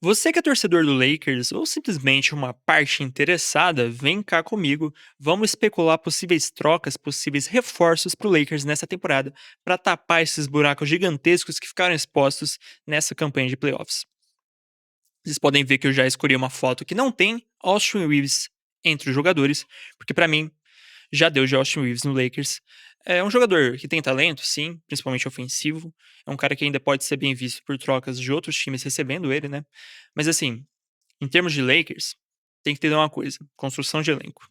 Você que é torcedor do Lakers ou simplesmente uma parte interessada, vem cá comigo. Vamos especular possíveis trocas, possíveis reforços para o Lakers nessa temporada, para tapar esses buracos gigantescos que ficaram expostos nessa campanha de playoffs. Vocês podem ver que eu já escolhi uma foto que não tem Austin Reeves entre os jogadores, porque para mim já deu de Austin Reeves no Lakers. É um jogador que tem talento, sim, principalmente ofensivo. É um cara que ainda pode ser bem visto por trocas de outros times recebendo ele, né? Mas assim, em termos de Lakers, tem que entender uma coisa: construção de elenco.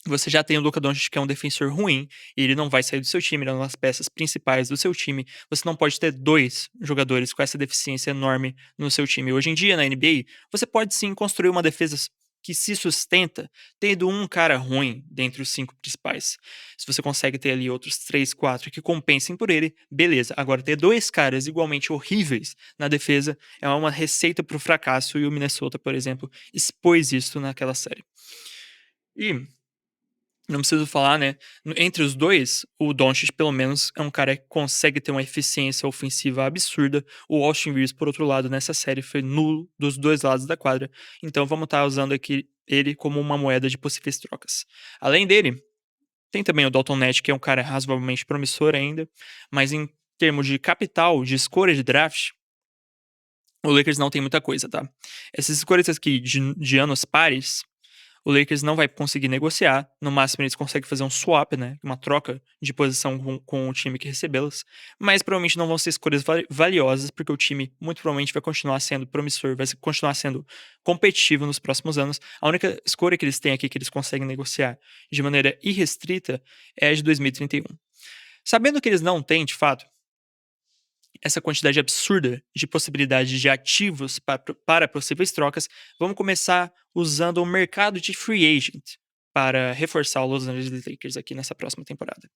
Você já tem o Luka Doncic, que é um defensor ruim, e ele não vai sair do seu time, ele é uma das peças principais do seu time. Você não pode ter dois jogadores com essa deficiência enorme no seu time. Hoje em dia, na NBA, você pode sim construir uma defesa que se sustenta tendo um cara ruim dentre os cinco principais. Se você consegue ter ali outros três, quatro que compensem por ele, beleza. Agora, ter dois caras igualmente horríveis na defesa é uma receita para o fracasso, e o Minnesota, por exemplo, expôs isso naquela série. E não preciso falar, né? Entre os dois, o Doncic, pelo menos, é um cara que consegue ter uma eficiência ofensiva absurda. O Austin Reeves, por outro lado, nessa série foi nulo dos dois lados da quadra. Então vamos estar usando aqui ele como uma moeda de possíveis trocas. Além dele, tem também o Dalton Neto, que é um cara razoavelmente promissor ainda. Mas em termos de capital, de escolha de draft, o Lakers não tem muita coisa, tá? Essas escolhas aqui de anos pares, o Lakers não vai conseguir negociar. No máximo, eles conseguem fazer um swap, né? Uma troca de posição com o time que recebê-las. Mas provavelmente não vão ser escolhas valiosas, porque o time muito provavelmente vai continuar sendo promissor, vai continuar sendo competitivo nos próximos anos. A única escolha que eles têm aqui que eles conseguem negociar de maneira irrestrita é a de 2031. Sabendo que eles não têm, de fato, essa quantidade absurda de possibilidades de ativos para possíveis trocas, vamos começar usando o mercado de free agent para reforçar o Los Angeles Lakers aqui nessa próxima temporada.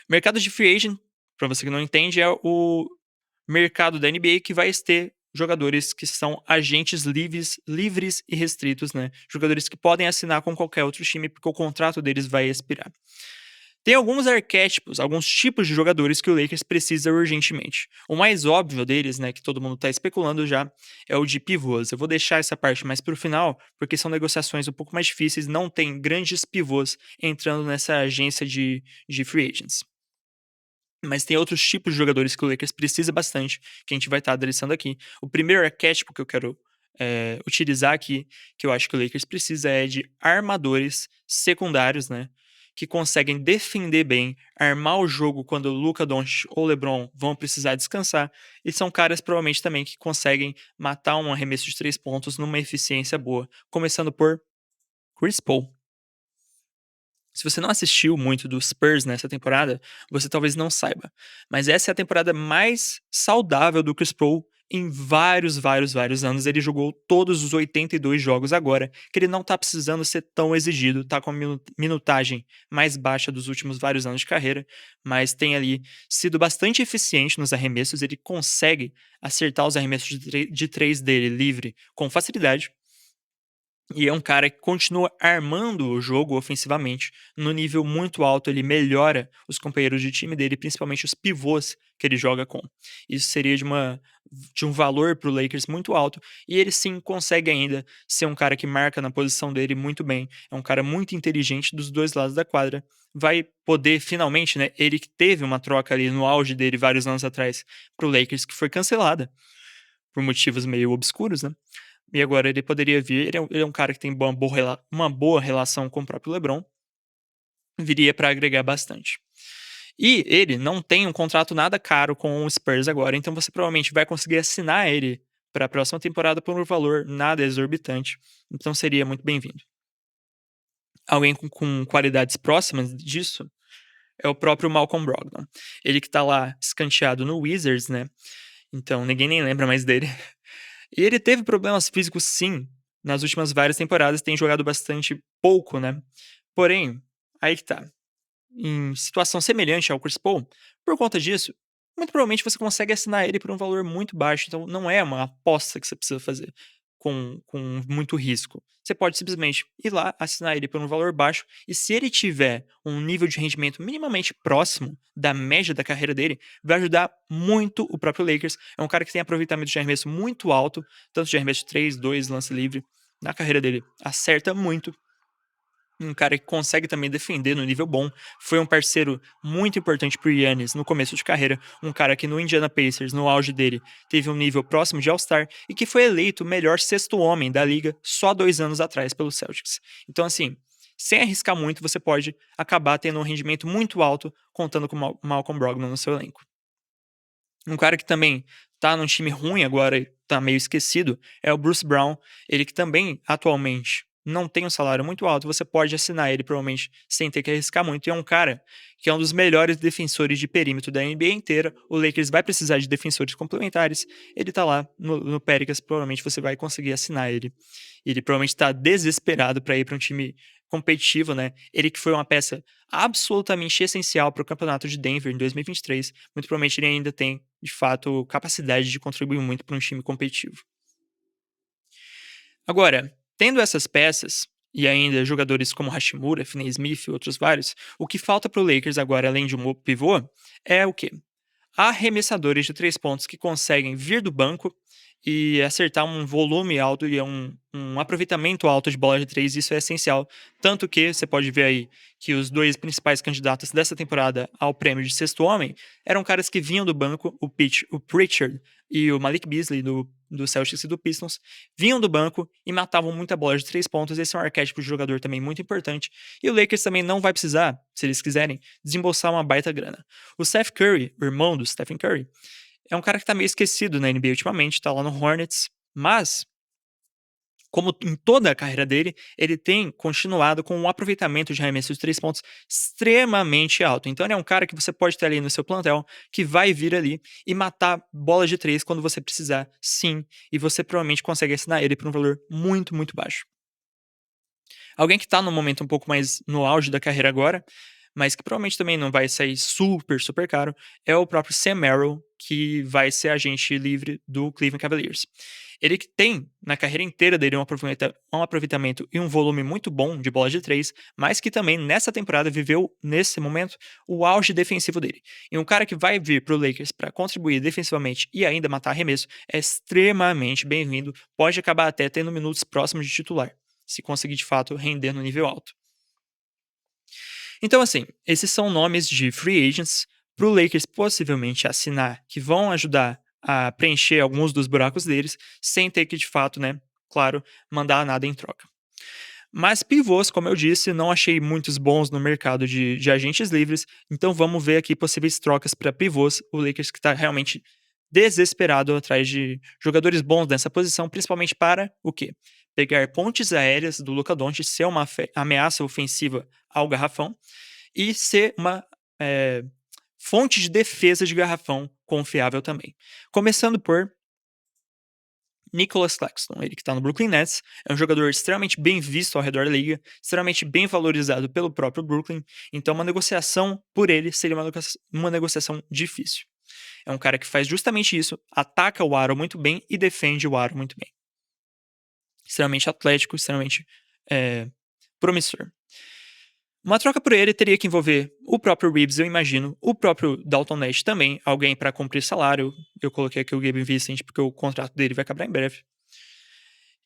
Mercado de free agent, para você que não entende, é o mercado da NBA que vai ter jogadores que são agentes livres e restritos, né? Jogadores que podem assinar com qualquer outro time porque o contrato deles vai expirar. Tem alguns arquétipos, alguns tipos de jogadores que o Lakers precisa urgentemente. O mais óbvio deles, né, que todo mundo está especulando já, é o de pivôs. Eu vou deixar essa parte mais para o final, porque são negociações um pouco mais difíceis, não tem grandes pivôs entrando nessa agência de free agents. Mas tem outros tipos de jogadores que o Lakers precisa bastante, que a gente vai estar adressando aqui. O primeiro arquétipo que eu quero utilizar aqui, que eu acho que o Lakers precisa, é de armadores secundários, né? Que conseguem defender bem, armar o jogo quando o Luka Doncic ou LeBron vão precisar descansar. E são caras, provavelmente, também que conseguem matar um arremesso de 3 pontos numa eficiência boa. Começando por Chris Paul. Se você não assistiu muito do Spurs nessa temporada, você talvez não saiba. Mas essa é a temporada mais saudável do Chris Paul em vários anos. Ele jogou todos os 82 jogos agora, que ele não tá precisando ser tão exigido, tá com a minutagem mais baixa dos últimos vários anos de carreira, mas tem ali sido bastante eficiente nos arremessos. Ele consegue acertar os arremessos de três dele livre com facilidade. E é um cara que continua armando o jogo ofensivamente no nível muito alto. Ele melhora os companheiros de time dele, principalmente os pivôs que ele joga com. Isso seria de um valor para o Lakers muito alto. E ele sim consegue ainda ser um cara que marca na posição dele muito bem. É um cara muito inteligente dos dois lados da quadra. Vai poder finalmente, né? Ele que teve uma troca ali no auge dele vários anos atrás para o Lakers, que foi cancelada por motivos meio obscuros, né? E agora ele poderia vir. Ele é um cara que tem uma boa relação com o próprio LeBron. Viria para agregar bastante. E ele não tem um contrato nada caro com o Spurs agora, então você provavelmente vai conseguir assinar ele para a próxima temporada por um valor nada exorbitante. Então seria muito bem-vindo. Alguém com qualidades próximas disso é o próprio Malcolm Brogdon. Ele que tá lá escanteado no Wizards, né? Então ninguém nem lembra mais dele. E ele teve problemas físicos, sim, nas últimas várias temporadas, tem jogado bastante pouco, né? Porém, aí que tá. Em situação semelhante ao Chris Paul, por conta disso, muito provavelmente você consegue assinar ele por um valor muito baixo, então não é uma aposta que você precisa fazer. com muito risco. Você pode simplesmente ir lá, assinar ele por um valor baixo, e se ele tiver um nível de rendimento minimamente próximo da média da carreira dele, vai ajudar muito o próprio Lakers. É um cara que tem aproveitamento de arremesso muito alto, tanto de arremesso 3, 2, lance livre. Na carreira dele, acerta muito. Um cara que consegue também defender no nível bom. Foi um parceiro muito importante pro Giannis no começo de carreira. Um cara que no Indiana Pacers, no auge dele, teve um nível próximo de All-Star e que foi eleito o melhor sexto homem da liga só 2 anos atrás pelo Celtics. Então, assim, sem arriscar muito, você pode acabar tendo um rendimento muito alto contando com Malcolm Brogdon no seu elenco. Um cara que também tá num time ruim agora e tá meio esquecido é o Bruce Brown. Ele que também, atualmente, não tem um salário muito alto. Você pode assinar ele, provavelmente, sem ter que arriscar muito. E é um cara que é um dos melhores defensores de perímetro da NBA inteira. O Lakers vai precisar de defensores complementares. Ele tá lá no Pelicans. Provavelmente você vai conseguir assinar ele. Ele provavelmente tá desesperado para ir para um time competitivo, né? Ele que foi uma peça absolutamente essencial para o campeonato de Denver em 2023. Muito provavelmente ele ainda tem, de fato, capacidade de contribuir muito para um time competitivo. Agora, tendo essas peças, e ainda jogadores como Hashimura, Finney Smith e outros vários, o que falta para o Lakers agora, além de um pivô, é o quê? Arremessadores de 3 pontos que conseguem vir do banco e acertar um volume alto e um aproveitamento alto de bola de 3, isso é essencial. Tanto que você pode ver aí que os dois principais candidatos dessa temporada ao prêmio de sexto homem eram caras que vinham do banco, o Pritchard e o Malik Beasley do Celtics e do Pistons, vinham do banco e matavam muita bola de 3 pontos. Esse é um arquétipo de jogador também muito importante. E o Lakers também não vai precisar, se eles quiserem, desembolsar uma baita grana. O Seth Curry, o irmão do Stephen Curry, é um cara que tá meio esquecido na NBA ultimamente, tá lá no Hornets, mas, como em toda a carreira dele, ele tem continuado com um aproveitamento de arremesso de 3 pontos extremamente alto. Então ele é um cara que você pode ter ali no seu plantel, que vai vir ali e matar bolas de 3 quando você precisar, sim, e você provavelmente consegue assinar ele por um valor muito, muito baixo. Alguém que tá num momento um pouco mais no auge da carreira agora, mas que provavelmente também não vai sair super, super caro, é o próprio Sam Merrill, que vai ser agente livre do Cleveland Cavaliers. Ele que tem, na carreira inteira dele, um aproveitamento e um volume muito bom de bola de 3, mas que também, nessa temporada, viveu, nesse momento, o auge defensivo dele. E um cara que vai vir pro Lakers para contribuir defensivamente e ainda matar arremesso é extremamente bem-vindo, pode acabar até tendo minutos próximos de titular, se conseguir, de fato, render no nível alto. Então, assim, esses são nomes de free agents para o Lakers possivelmente assinar, que vão ajudar a preencher alguns dos buracos deles, sem ter que, de fato, né, claro, mandar nada em troca. Mas pivôs, como eu disse, não achei muitos bons no mercado de agentes livres, então vamos ver aqui possíveis trocas para pivôs. O Lakers que está realmente desesperado atrás de jogadores bons nessa posição, principalmente para o quê? Pegar pontes aéreas do Luka Doncic, ser uma ameaça ofensiva ao garrafão e ser uma fonte de defesa de garrafão confiável também. Começando por Nicholas Claxton, ele que está no Brooklyn Nets, é um jogador extremamente bem visto ao redor da liga, extremamente bem valorizado pelo próprio Brooklyn, então uma negociação por ele seria uma negociação difícil. É um cara que faz justamente isso, ataca o aro muito bem e defende o aro muito bem. Extremamente atlético, extremamente promissor. Uma troca por ele teria que envolver o próprio Reeves, eu imagino, o próprio Dalton Nash também, alguém para cumprir salário. Eu coloquei aqui o Gabe Vincent porque o contrato dele vai acabar em breve.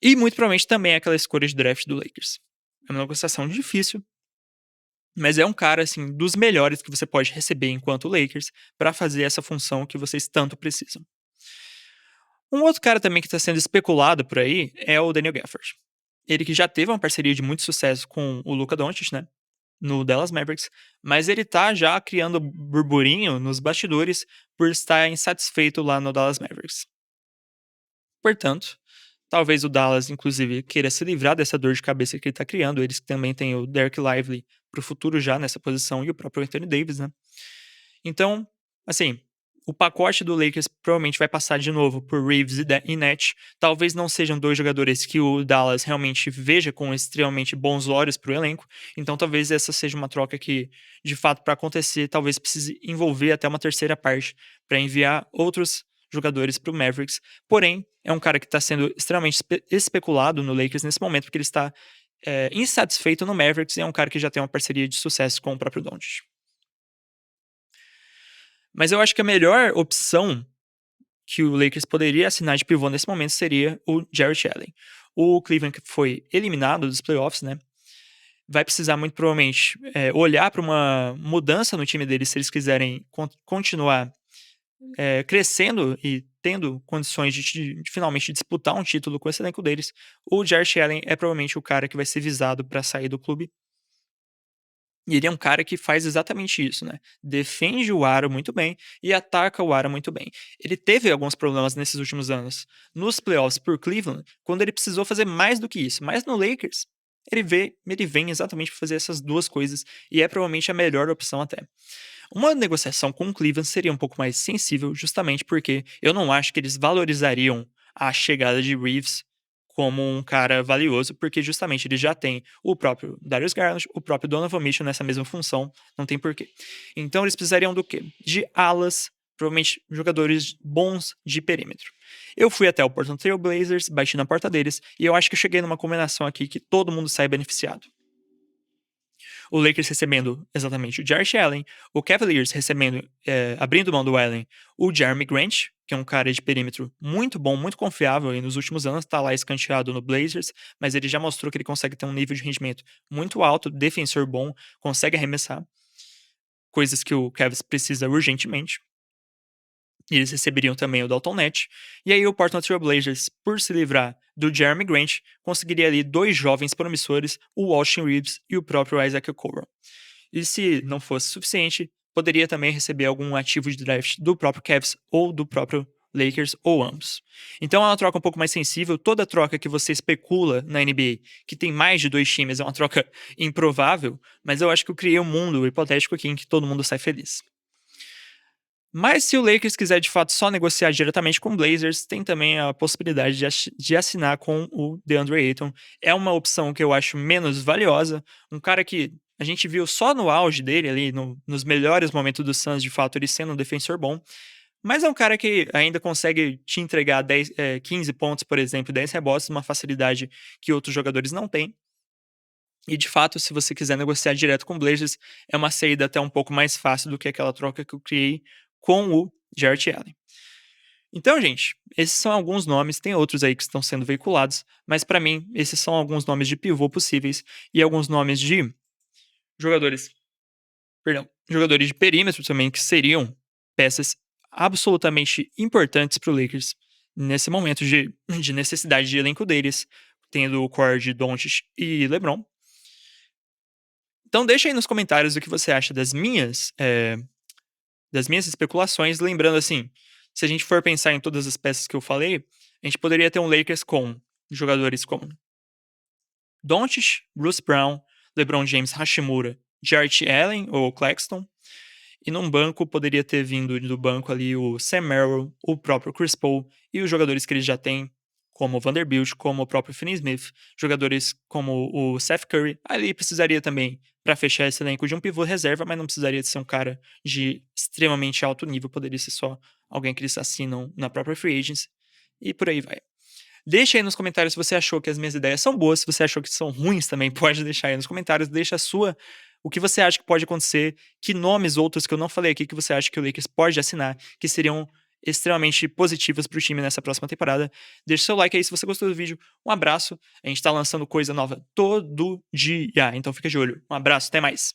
E muito provavelmente também aquela escolha de draft do Lakers. É uma negociação difícil, mas é um cara assim dos melhores que você pode receber enquanto Lakers para fazer essa função que vocês tanto precisam. Um outro cara também que está sendo especulado por aí é o Daniel Gafford. Ele que já teve uma parceria de muito sucesso com o Luka Doncic, né? No Dallas Mavericks, mas ele tá já criando burburinho nos bastidores por estar insatisfeito lá no Dallas Mavericks. Portanto, talvez o Dallas, inclusive, queira se livrar dessa dor de cabeça que ele tá criando. Eles também têm o Derek Lively pro futuro já nessa posição e o próprio Anthony Davis, né? Então, assim, o pacote do Lakers provavelmente vai passar de novo por Reeves e Net. Talvez não sejam dois jogadores que o Dallas realmente veja com extremamente bons olhos para o elenco. Então talvez essa seja uma troca que, de fato, para acontecer, talvez precise envolver até uma terceira parte para enviar outros jogadores para o Mavericks. Porém, é um cara que está sendo extremamente especulado no Lakers nesse momento, porque ele está insatisfeito no Mavericks e é um cara que já tem uma parceria de sucesso com o próprio Doncic. Mas eu acho que a melhor opção que o Lakers poderia assinar de pivô nesse momento seria o Jarrett Allen. O Cleveland que foi eliminado dos playoffs, né? Vai precisar muito provavelmente olhar para uma mudança no time deles se eles quiserem continuar crescendo e tendo condições de finalmente disputar um título com esse elenco deles. O Jarrett Allen é provavelmente o cara que vai ser visado para sair do clube. E ele é um cara que faz exatamente isso, né? Defende o aro muito bem e ataca o aro muito bem. Ele teve alguns problemas nesses últimos anos nos playoffs por Cleveland, quando ele precisou fazer mais do que isso. Mas no Lakers, ele vem exatamente para fazer essas duas coisas e é provavelmente a melhor opção até. Uma negociação com o Cleveland seria um pouco mais sensível, justamente porque eu não acho que eles valorizariam a chegada de Reeves como um cara valioso, porque justamente ele já tem o próprio Darius Garland, o próprio Donovan Mitchell nessa mesma função, não tem porquê. Então eles precisariam do quê? De alas, provavelmente jogadores bons de perímetro. Eu fui até o Portland Trail Blazers, bati na porta deles, e eu acho que eu cheguei numa combinação aqui que todo mundo sai beneficiado. O Lakers recebendo exatamente o Jarrett Allen, o Cavaliers recebendo, abrindo mão do Allen, o Jeremy Grant, que é um cara de perímetro muito bom, muito confiável e nos últimos anos tá lá escanteado no Blazers, mas ele já mostrou que ele consegue ter um nível de rendimento muito alto, defensor bom, consegue arremessar, coisas que o Cavs precisa urgentemente. E eles receberiam também o Dalton Neto. E aí o Portland Trail Blazers, por se livrar do Jeremy Grant, conseguiria ali dois jovens promissores, o Austin Reeves e o próprio Isaac Okoro. E se não fosse suficiente, poderia também receber algum ativo de draft do próprio Cavs ou do próprio Lakers, ou ambos. Então é uma troca um pouco mais sensível. Toda troca que você especula na NBA, que tem mais de dois times, é uma troca improvável, mas eu acho que eu criei um mundo hipotético aqui em que todo mundo sai feliz. Mas se o Lakers quiser de fato só negociar diretamente com o Blazers, tem também a possibilidade de assinar com o DeAndre Ayton. É uma opção que eu acho menos valiosa. Um cara que a gente viu só no auge dele, ali nos melhores momentos do Suns, de fato, ele sendo um defensor bom. Mas é um cara que ainda consegue te entregar 15 pontos, por exemplo, 10 rebotes, uma facilidade que outros jogadores não têm. E de fato, se você quiser negociar direto com o Blazers, é uma saída até um pouco mais fácil do que aquela troca que eu criei com o Jarrett Allen. Então, gente, esses são alguns nomes, tem outros aí que estão sendo veiculados, mas para mim, esses são alguns nomes de pivô possíveis e alguns nomes de jogadores, jogadores de perímetro também que seriam peças absolutamente importantes para o Lakers nesse momento de necessidade de elenco deles, tendo o core de Doncic e LeBron. Então deixa aí nos comentários o que você acha das minhas especulações, lembrando assim, se a gente for pensar em todas as peças que eu falei, a gente poderia ter um Lakers com jogadores como Doncic, Bruce Brown, LeBron James, Hashimura, Jarrett Allen ou Claxton, e num banco poderia ter vindo do banco ali o Sam Merrill, o próprio Chris Paul e os jogadores que eles já têm, como o Vanderbilt, como o próprio Finney-Smith, jogadores como o Seth Curry. Ali precisaria também, para fechar esse elenco, de um pivô reserva, mas não precisaria de ser um cara de extremamente alto nível, poderia ser só alguém que eles assinam na própria Free Agency, e por aí vai. Deixa aí nos comentários se você achou que as minhas ideias são boas, se você achou que são ruins também, pode deixar aí nos comentários, deixa o que você acha que pode acontecer, que nomes outros que eu não falei aqui que você acha que o Lakers pode assinar, que seriam extremamente positivas para o time nessa próxima temporada. Deixa seu like aí se você gostou do vídeo. Um abraço. A gente tá lançando coisa nova todo dia, então fica de olho. Um abraço, até mais.